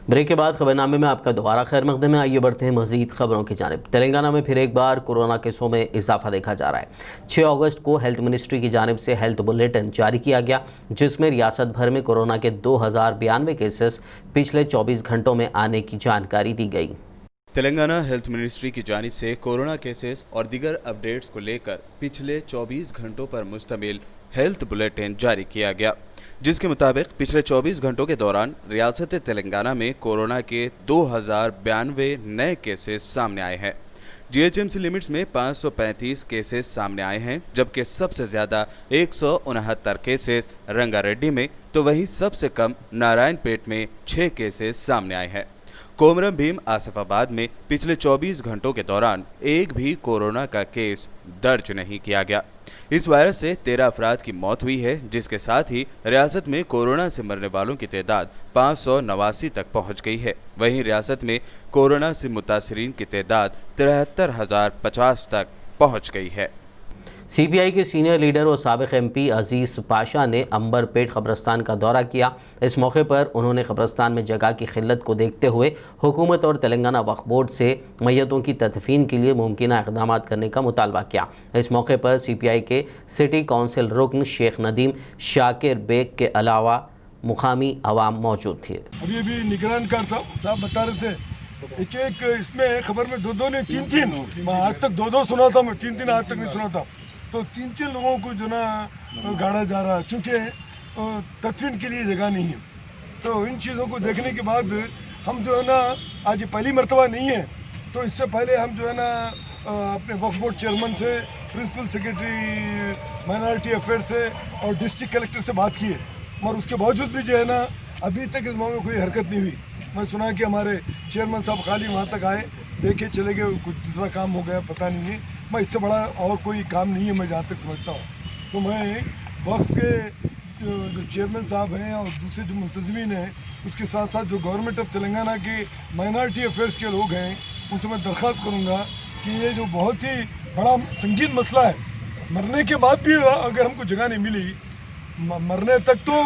Break के बाद खबरनामे में आपका दोबारा खैर मकदम है। आइए बढ़ते हैं मजीद खबरों की जानिब। तेलंगाना में फिर एक बार कोरोना केसों में इजाफा देखा जा रहा है। 6 अगस्त को हेल्थ मिनिस्ट्री की जानिब से हेल्थ बुलेटिन जारी किया गया, जिसमें रियासत भर में कोरोना के 2092 केसेस पिछले 24 घंटों में आने की जानकारी दी गई। तेलंगाना हेल्थ मिनिस्ट्री की जानिब से कोरोना केसेस और दीगर अपडेट्स को लेकर पिछले 24 घंटों पर मुश्तमिल हेल्थ बुलेटिन जारी किया गया, जिसके मुताबिक पिछले 24 घंटों के दौरान रियासत तेलंगाना में कोरोना के 2092 नए केसेस सामने आए हैं। जीएचएमसी लिमिट्स में 535 केसेस सामने आए हैं, जबकि सबसे ज़्यादा 169 केसेस रंगारेड्डी में, तो वहीं सबसे कम नारायणपेट में 6 केसेस सामने आए हैं। कोमरम भीम आसिफाबाद में पिछले 24 घंटों के दौरान एक भी कोरोना का केस दर्ज नहीं किया गया। इस वायरस से 13 अफराद की मौत हुई है, जिसके साथ ही रियासत में कोरोना से मरने वालों की तादाद 589 तक पहुंच गई है। वहीं रियासत में कोरोना से मुतासरीन की तादाद 73,050 तक पहुंच गई है। सीपीआई के सीनियर लीडर और साबिक एमपी अजीज़ पाशा ने अंबरपेट कब्रस्तान का दौरा किया। इस मौके पर उन्होंने कब्रस्तान में जगह की किल्लत को देखते हुए हुकूमत और तेलंगाना वक्फ बोर्ड से मैयतों की तदफीन के लिए मुमकिन इक़दाम करने का मुतालबा किया। इस मौके पर सीपीआई के सिटी काउंसिल रुकन शेख नदीम शाकिर बेग के अलावा मुकामी अवाम मौजूद थे। अभी निगरानकार साहब बता रहे थे, एक इसमें खबर में दो नहीं तीन आज तक दो सुना था, मैं तीन आज तक नहीं सुना था। तो तीन लोगों को जो ना गाड़ा जा रहा है, चूँकि तदफीन के लिए जगह नहीं है। तो इन चीज़ों को देखने के बाद हम जो है ना, आज पहली मर्तबा नहीं है, तो इससे पहले हम जो है ना अपने वक्फ बोर्ड चेयरमैन से, प्रिंसिपल सेक्रेटरी माइनॉरिटी अफेयर से और डिस्ट्रिक्ट कलेक्टर से बात की है, मगर उसके बावजूद भी जो है ना अभी तक इस मामले में कोई हरकत नहीं हुई। मैं सुना कि हमारे चेयरमैन साहब खाली वहाँ तक आए, देखे चले गए, कुछ दूसरा काम हो गया, पता नहीं है। मैं इससे बड़ा और कोई काम नहीं है, मैं जहाँ तक समझता हूँ। तो मैं वक्फ के जो चेयरमैन साहब हैं और दूसरे जो मुंतज़मीन हैं, उसके साथ साथ जो गवर्नमेंट ऑफ तेलंगाना के माइनॉरिटी अफेयर्स के लोग हैं, उनसे मैं दरख्वास्त करूँगा कि ये जो बहुत ही बड़ा संगीन मसला है, मरने के बाद भी अगर हमको जगह नहीं मिली, मरने तक तो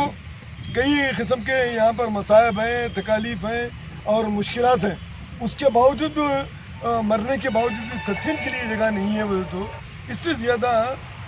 कई किस्म के यहाँ पर मसाइब हैं, तकालीफ हैं और मुश्किलात हैं, उसके बावजूद मरने के बावजूद तदफीन के लिए जगह नहीं है, तो इससे ज़्यादा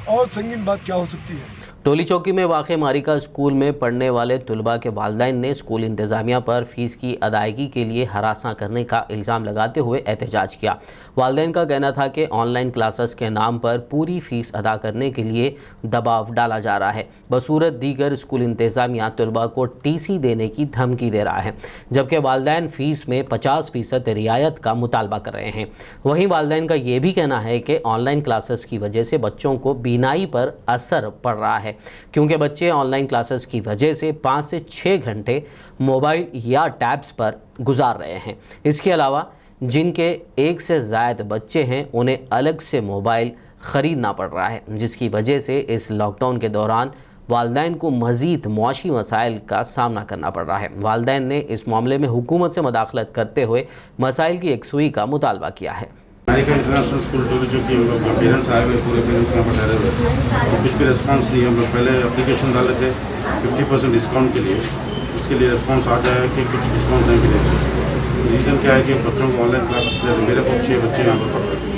और संगीन बात क्या हो सकती है। टोली चौकी में वाक़ मारिका स्कूल में पढ़ने वाले तलबा के वालिदैन ने स्कूल इंतज़ामिया पर फ़ीस की अदायगी के लिए हरासा करने का इल्ज़ाम लगाते हुए एहतजाज किया। वालिदैन का कहना था कि ऑनलाइन क्लासेस के नाम पर पूरी फ़ीस अदा करने के लिए दबाव डाला जा रहा है। बसूरत दीगर स्कूल इंतज़ामिया तलबा को टीसी देने की धमकी दे रहा है, जबकि वालिदैन फ़ीस में 50% रियायत का मुतालबा कर रहे हैं। वहीं वालिदैन का ये भी कहना है कि ऑनलाइन क्लासेस की वजह से बच्चों को बीनाई पर असर पड़ रहा है, क्योंकि बच्चे ऑनलाइन क्लासेस की वजह से 5 से 6 घंटे मोबाइल या टैब्स पर गुजार रहे हैं। इसके अलावा जिनके एक से ज़ायद बच्चे हैं, उन्हें अलग से मोबाइल ख़रीदना पड़ रहा है, जिसकी वजह से इस लॉकडाउन के दौरान वालिदैन को मज़ीद मुआशी मसाइल का सामना करना पड़ रहा है। वालिदैन ने इस मामले में हुकूमत से मदाखलत करते हुए मसाइल की एकसुई का मुतालबा किया है। इंटरनेशनल स्कूल टोली चौकी हम लोग पेरेंट्स आए हुए, पूरे पेरेंट्स यहाँ पर ठहरे हुए, कुछ भी रिस्पांस नहीं। हम लोग पहले एप्लीकेशन डाले थे 50% डिस्काउंट के लिए, उसके लिए रिस्पांस आ जाए कि कुछ डिस्काउंट नहीं मिलेगा। रीज़न क्या है कि बच्चों को ऑनलाइन क्लासेस दे, मेरे को 6 बच्चे यहाँ पर पढ़ रहे थे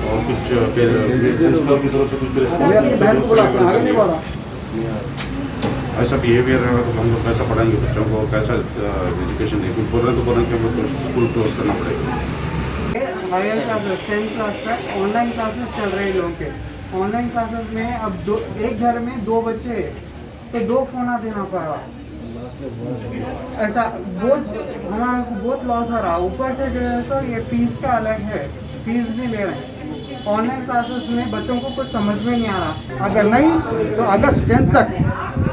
और कुछ प्रिंसिपल की तरफ से कुछ रिस्पॉन्स ऐसा बिहेवियर रहेगा तो हम लोग कैसा पढ़ाएंगे बच्चों को, कैसा एजुकेशन देंगे। बोल रहे तो बोल रहे कि हम लोग स्कूल क्लोज करना पड़ेगा। हायर क्लासेस 10th क्लास तक ऑनलाइन क्लासेस चल रहे हैं लोगों के। ऑनलाइन क्लासेस में अब एक घर में 2 बच्चे तो 2 फ़ोन देना पड़ा, ऐसा बहुत हमारा बहुत लॉस हो रहा। ऊपर से जो है तो ये फीस का अलग है, फीस भी ले रहे हैं। ऑनलाइन क्लासेस में बच्चों को कुछ समझ में नहीं आ रहा। अगर नहीं तो अगस्त 10 तक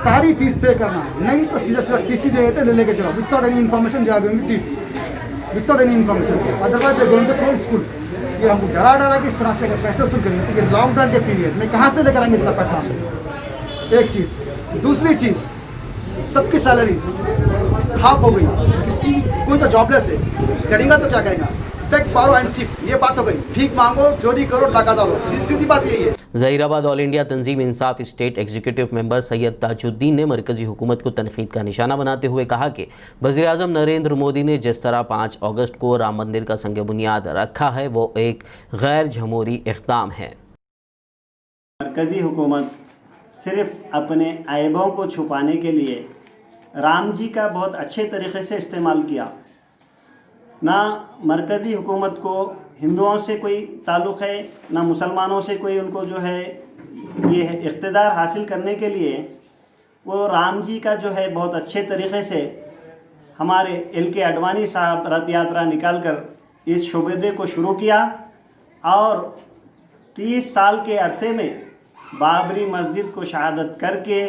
सारी फीस पे करना, नहीं तो सीधा टीसी दे देते, ले लेके चलो without any information. They are going to TC without any information, otherwise they going to close school. ये हमको डरा कि इस तरह से अगर पैसे वसूल करेंगे तो ये लॉकडाउन के पीरियड में कहाँ से लेकर आएंगे इतना पैसा। एक चीज़, दूसरी चीज़, सबकी सैलरीज हाफ हो गई। किसी कोई तो जॉबलेस है, करेगा तो क्या करेगा। टेक बारो एंड थिफ, ये बात हो गई। भीख मांगो, चोरी करो, डाका डालो, सीधी बात यही है। Zaheerabad all India Tanzeem Insaf state executive member Syed Tajuddin ने मरकज़ी हुकूमत को तनकीद का निशाना बनाते हुए कहा कि वज़ीर-ए-आज़म नरेंद्र मोदी ने जिस तरह 5 अगस्त को राम मंदिर का संग बुनियाद रखा है वो एक गैर जमहूरी इक़दाम है। मरकज़ी हुकूमत सिर्फ अपने ऐबों को छुपाने के लिए राम जी का बहुत अच्छे तरीक़े से इस्तेमाल किया। ना मरकज़ी हुकूमत को हिंदुओं से कोई ताल्लुक़ है, ना मुसलमानों से कोई, उनको जो है ये इक़्तिदार हासिल करने के लिए वो राम जी का जो है बहुत अच्छे तरीक़े से हमारे LK आडवाणी साहब रथ यात्रा निकाल कर इस शुबेदे को शुरू किया और 30 साल के अरसे में बाबरी मस्जिद को शहादत करके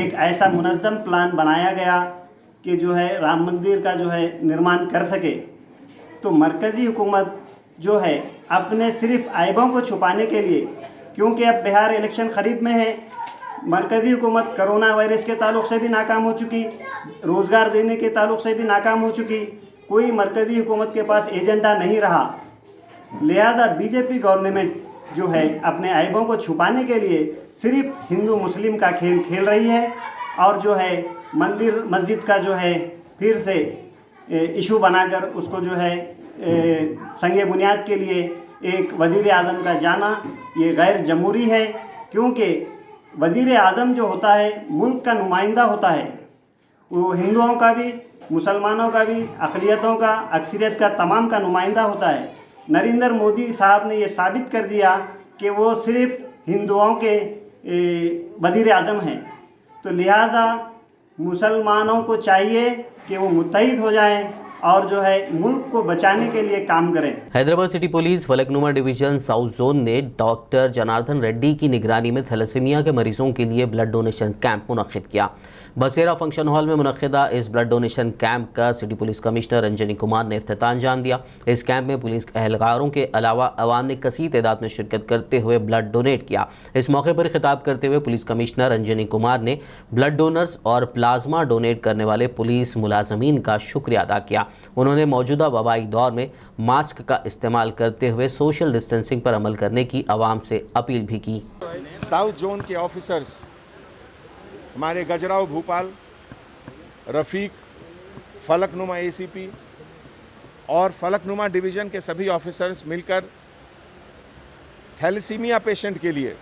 एक ऐसा मुनज़्ज़म प्लान बनाया गया कि जो है राम मंदिर का जो है निर्माण कर सके। तो मरकज़ी हुकूमत जो है अपने सिर्फ ऐबों को छुपाने के लिए, क्योंकि अब बिहार इलेक्शन करीब में है, मरकज़ी हुकूमत कोरोना वायरस के ताल्लुक़ से भी नाकाम हो चुकी, रोज़गार देने के ताल्लुक़ से भी नाकाम हो चुकी, कोई मरकज़ी हुकूमत के पास एजेंडा नहीं रहा। लिहाजा बीजेपी गवर्नमेंट जो है अपने ऐबों को छुपाने के लिए सिर्फ हिंदू मुस्लिम का खेल खेल रही है और जो है मंदिर मस्जिद का जो है फिर से इशू बनाकर उसको जो है संगे बुनियाद के लिए एक वज़ीर-ए-आज़म का जाना ये गैर जमहूरी है, क्योंकि वज़ीर-ए-आज़म जो होता है मुल्क का नुमाइंदा होता है, वो हिंदुओं का भी, मुसलमानों का भी, अक़लियतों का, अक्सरियत का, तमाम का नुमाइंदा होता है। नरेंद्र मोदी साहब ने ये साबित कर दिया कि वो सिर्फ हिंदुओं के वज़ीर-ए-आज़म हैं। तो लिहाजा मुसलमानों को चाहिए कि वो मुत्तहिद हो जाएं और जो है मुल्क को बचाने के लिए काम करें। Hyderabad city police Falaknuma division south zone ने डॉक्टर जनार्दन रेड्डी की निगरानी में थैलेसीमिया के मरीजों के लिए ब्लड डोनेशन कैंप मुनक्किद किया। बसेरा फंक्शन हॉल में मुनक्किदा इस ब्लड डोनेशन कैंप का city police commissioner Ranjani Kumar ने इफ्तिताह अंजाम दिया। इस कैंप में पुलिस एहलकारों के अलावा अवाम ने कसीर तादाद में शिरकत करते हुए ब्लड डोनेट किया। इस मौके पर खिताब करते हुए पुलिस कमिश्नर रंजनी कुमार ने ब्लड डोनर्स और प्लाज्मा डोनेट करने वाले पुलिस मुलाजमीन का शुक्रिया अदा किया। उन्होंने मौजूदा वबाई दौर में मास्क का इस्तेमाल करते हुए सोशल डिस्टेंसिंग पर अमल करने की आवाम से अपील भी की। साउथ जोन के ऑफिसर्स हमारे गजराव भूपाल, रफ़ीक, फलकनुमा ACP और फलकनुमा डिवीज़न के सभी ऑफिसर्स मिलकर थैलेसीमिया पेशेंट के लिए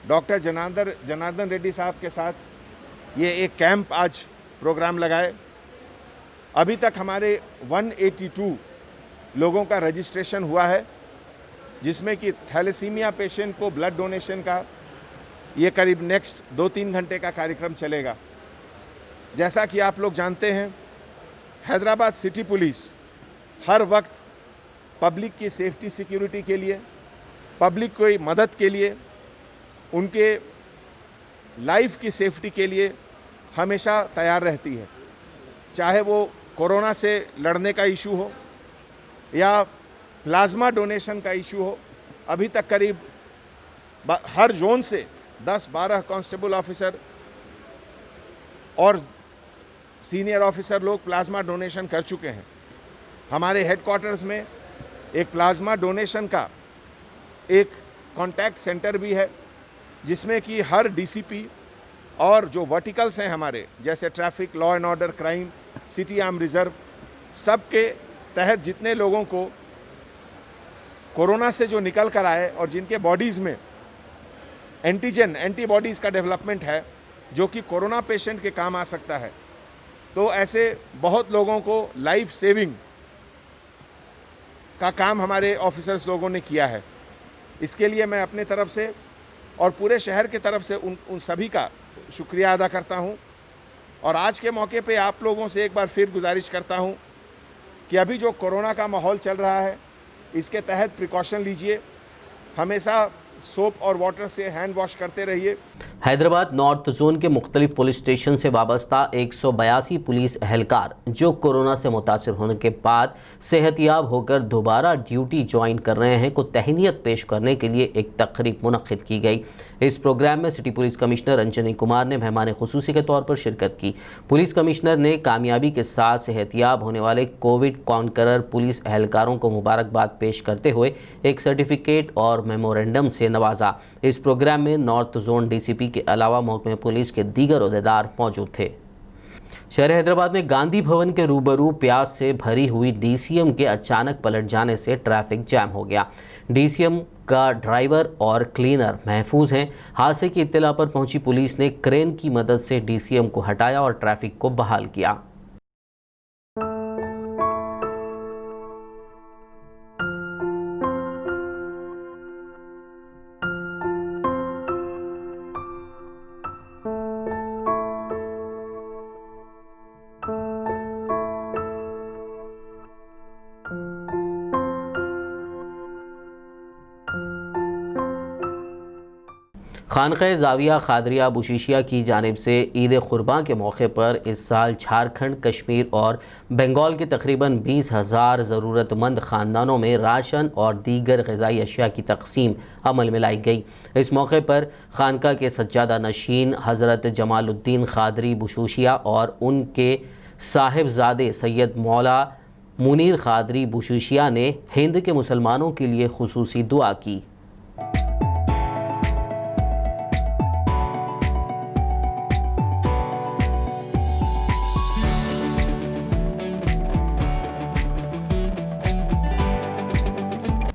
डॉक्टर जनार्दन रेड्डी साहब के साथ ये एक कैंप आज प्रोग्राम लगाए। अभी तक हमारे 182 लोगों का रजिस्ट्रेशन हुआ है, जिसमें कि थैलेसीमिया पेशेंट को ब्लड डोनेशन का ये करीब नेक्स्ट 2-3 घंटे का कार्यक्रम चलेगा। जैसा कि आप लोग जानते हैं, हैदराबाद सिटी पुलिस हर वक्त पब्लिक की सेफ्टी सिक्योरिटी के लिए, पब्लिक की मदद के लिए, उनके लाइफ की सेफ्टी के लिए हमेशा तैयार रहती है। चाहे वो कोरोना से लड़ने का इशू हो या प्लाज्मा डोनेशन का इशू हो। अभी तक करीब हर जोन से 10-12 कांस्टेबल ऑफिसर और सीनियर ऑफिसर लोग प्लाज्मा डोनेशन कर चुके हैं। हमारे हेडक्वार्टर्स में एक प्लाज्मा डोनेशन का एक कॉन्टैक्ट सेंटर भी है, जिसमें कि हर DCP और जो वर्टिकल्स हैं हमारे, जैसे traffic, law and order, crime, city arm reserve, सब के तहत जितने लोगों को कोरोना से जो निकल कर आए और जिनके बॉडीज़ में एंटीबॉडीज़ का डेवलपमेंट है, जो कि कोरोना पेशेंट के काम आ सकता है, तो ऐसे बहुत लोगों को लाइफ सेविंग का काम हमारे ऑफिसर्स लोगों ने किया है। इसके लिए मैं अपने तरफ से और पूरे शहर की तरफ से उन सभी का शुक्रिया अदा करता हूं। और आज के मौके पे आप लोगों से एक बार फिर गुजारिश करता हूं कि अभी जो कोरोना का माहौल चल रहा है, इसके तहत प्रिकॉशन लीजिए। हमेशा सोप और वाटर से हैंड वॉश करते रहिए। हैदराबाद नॉर्थ जोन के मुख्तलिफ पुलिस स्टेशन से वाबस्ता 182 पुलिस अहलकार जो कोरोना से मुतासर होने के बाद सेहतियाब होकर दोबारा ड्यूटी ज्वाइन कर रहे हैं को तहनीत पेश करने के लिए एक तकरीब मुनक्किद की गई। इस प्रोग्राम में city police commissioner Anjani Kumar ने मेहमान खुसूसी के तौर पर शिरकत की। पुलिस कमिश्नर ने कामयाबी के साथ सेहतियाब होने वाले कोविड कॉन्करर पुलिस अहलकारों को मुबारकबाद पेश करते हुए एक सर्टिफिकेट और मेमोरेंडम से नवाजा। इस प्रोग्राम में नॉर्थ जोन डीसीपी के अलावा महकमे पुलिस के दीगर ओहदेदार मौजूद थे। शहर हैदराबाद में गांधी भवन के रूबरू प्याज से भरी हुई डीसीएम के अचानक पलट जाने से ट्रैफिक जैम हो गया। डीसीएम का ड्राइवर और क्लीनर महफूज हैं। हादसे की इत्तला पर पहुंची पुलिस ने क्रेन की मदद से डीसीएम को हटाया और ट्रैफिक को बहाल किया। खानक़ह ज़ाविया ख़ादरिया बुशीशिया की जानिब से ईद क़ुरबां के मौके पर इस साल झारखंड, कश्मीर और बंगाल के तकरीबन 20,000 ज़रूरतमंद ख़ानदानों में राशन और दीगर ग़िज़ाई अशिया की तक़सीम अमल में लाई गई। इस मौके पर खानका के सज्जादा नशीन हज़रत जमालुद्दीन ख़ादरी बुशूशिया और उनके साहिबजादे सैयद मौला मुनीर ख़ादरी बुशूशिया ने हिंद के मुसलमानों के लिए खुसूसी दुआ की।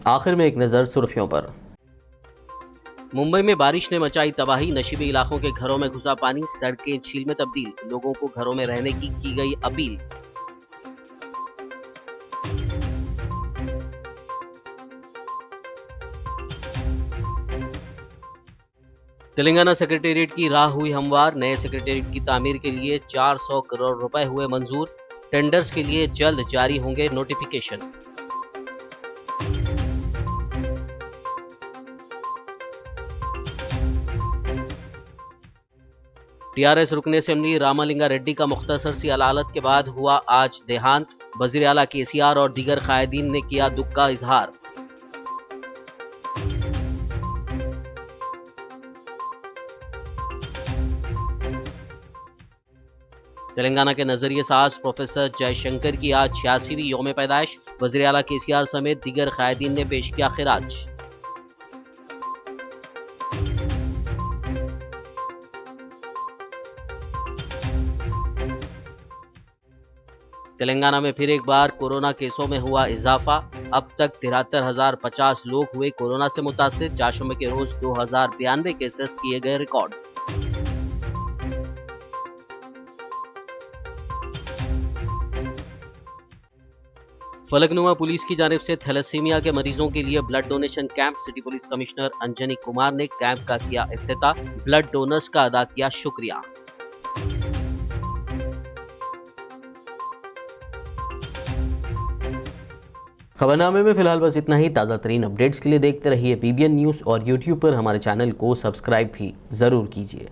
आखिर में एक नज़र सुर्खियों पर। मुंबई में बारिश ने मचाई तबाही, नशीबी इलाकों के घरों में घुसा पानी, सड़कें झील में तब्दील, लोगों को घरों में रहने की गई अपील। तेलंगाना सेक्रेटेरिएट की राह हुई हमवार, नए सेक्रेटेरिएट की तामीर के लिए 400 करोड़ रुपए हुए मंजूर, टेंडर्स के लिए जल्द जारी होंगे नोटिफिकेशन। टीआरएस रुकन असेंबली रामालिंगा रेड्डी का मुख्तसर सी अलालत के बाद हुआ आज देहांत, वज़ीर आला केसीआर और दीगर कायदीन ने किया दुख का इजहार। तेलंगाना के नजरिए साज प्रोफेसर जयशंकर की आज 86वीं यौम पैदाइश, वज़ीर आला केसीआर समेत दीगर कायदीन ने पेश किया खिराज। तेलंगाना में फिर एक बार कोरोना केसों में हुआ इजाफा, अब तक 73,050 लोग हुए कोरोना से मुतासिर। चाशुमे के रोज 2092 केसेस किए गए रिकॉर्ड। फलकनुमा पुलिस की जानिब से थैलेसीमिया के मरीजों के लिए blood donation camp, city police commissioner Anjani Kumar ने कैंप का किया इफ्तिताह, ब्लड डोनर्स का अदा किया शुक्रिया। खबरनामे में फिलहाल बस इतना ही। ताज़ा तरीन अपडेट्स के लिए देखते रहिए BBN न्यूज़ और YouTube पर हमारे चैनल को सब्सक्राइब भी ज़रूर कीजिए।